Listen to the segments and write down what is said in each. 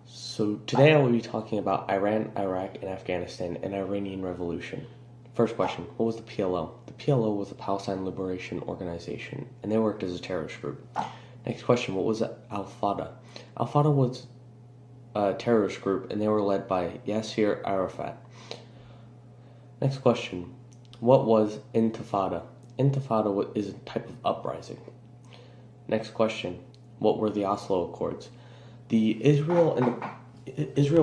So today I will be talking about Iran, Iraq, and Afghanistan and Iranian Revolution. First question, what was the PLO? The PLO was the Palestine Liberation Organization, and they worked as a terrorist group. Next question, what was Al-Fatah? Al-Fatah was a terrorist group, and they were led by Yasser Arafat. Next question, what was Intifada? Intifada is a type of uprising. Next question, what were the Oslo Accords? The Israel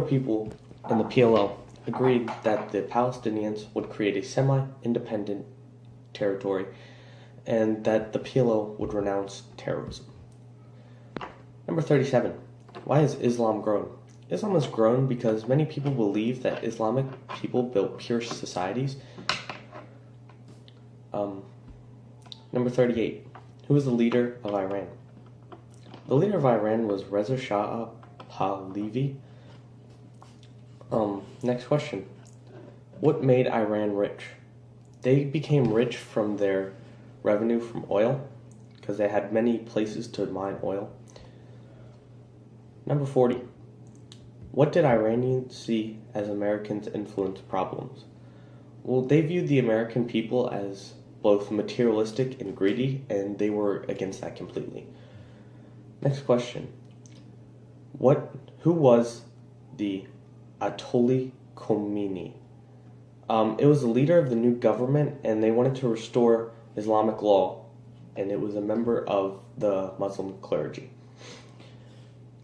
people and the PLO agreed that the Palestinians would create a semi-independent territory and that the PLO would renounce terrorism. Number 37. Why has Islam grown? Islam has grown because many people believe that Islamic people built pure societies. Number 38. Who was the leader of Iran? The leader of Iran was Reza Shah Pahlavi. Next question. What made Iran rich? They became rich from their revenue from oil, because they had many places to mine oil. Number 40. What did Iranians see as Americans' influence problems? Well, they viewed the American people as both materialistic and greedy, and they were against that completely. Next question. Who was the Ayatollah Khomeini? It was the leader of the new government, and they wanted to restore Islamic law, and it was a member of the Muslim clergy.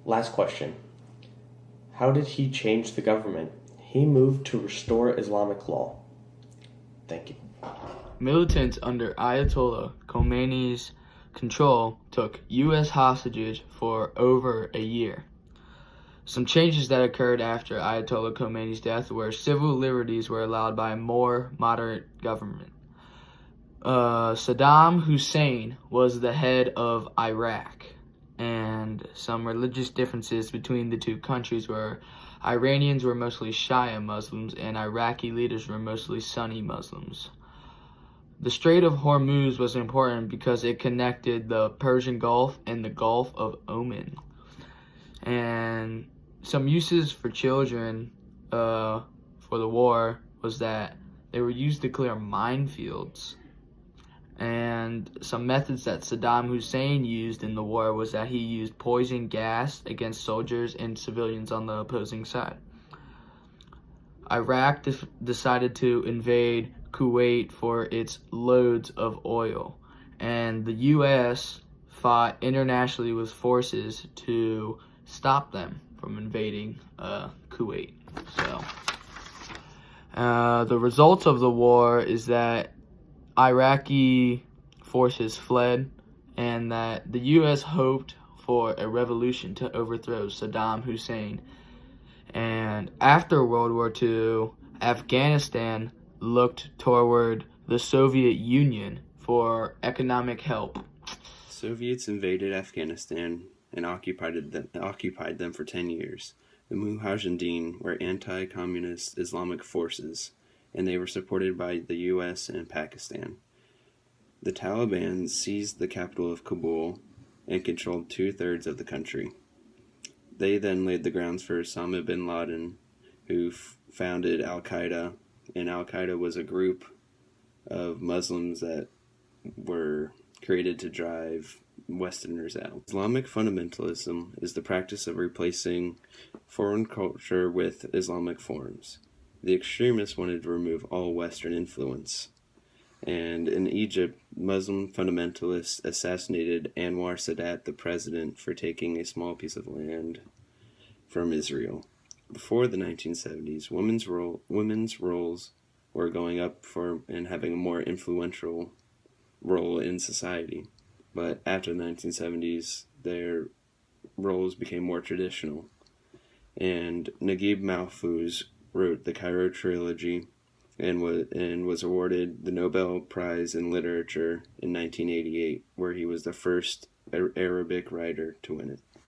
Last question. How did he change the government? He moved to restore Islamic law. Thank you. Militants under Ayatollah Khomeini's control took U.S. hostages for over a year. Some changes that occurred after Ayatollah Khomeini's death were civil liberties were allowed by a more moderate government. Saddam Hussein was the head of Iraq, and some religious differences between the two countries were Iranians were mostly Shia Muslims and Iraqi leaders were mostly Sunni Muslims. The Strait of Hormuz was important because it connected the Persian Gulf and the Gulf of Oman. And some uses for children for the war was that they were used to clear minefields. And some methods that Saddam Hussein used in the war was that he used poison gas against soldiers and civilians on the opposing side. Iraq decided to invade Kuwait for its loads of oil, and the U.S. fought internationally with forces to stop them from invading Kuwait. So the results of the war is that Iraqi forces fled, and that the U.S. hoped for a revolution to overthrow Saddam Hussein. And after World War II, Afghanistan looked toward the Soviet Union for economic help. Soviets invaded Afghanistan and occupied them for 10 years. The Mujahideen were anti-communist Islamic forces, and they were supported by the U.S. and Pakistan. The Taliban seized the capital of Kabul and controlled 2/3 of the country. They then laid the grounds for Osama bin Laden, who founded Al-Qaeda, and Al-Qaeda was a group of Muslims that were created to drive Westerners out. Islamic fundamentalism is the practice of replacing foreign culture with Islamic forms. The extremists wanted to remove all Western influence. And in Egypt, Muslim fundamentalists assassinated Anwar Sadat, the president, for taking a small piece of land from Israel. Before the 1970s, women's roles were going up and having a more influential role in society. But after the 1970s, their roles became more traditional. And Naguib Mahfouz wrote the Cairo Trilogy and was awarded the Nobel Prize in Literature in 1988, where he was the first Arabic writer to win it.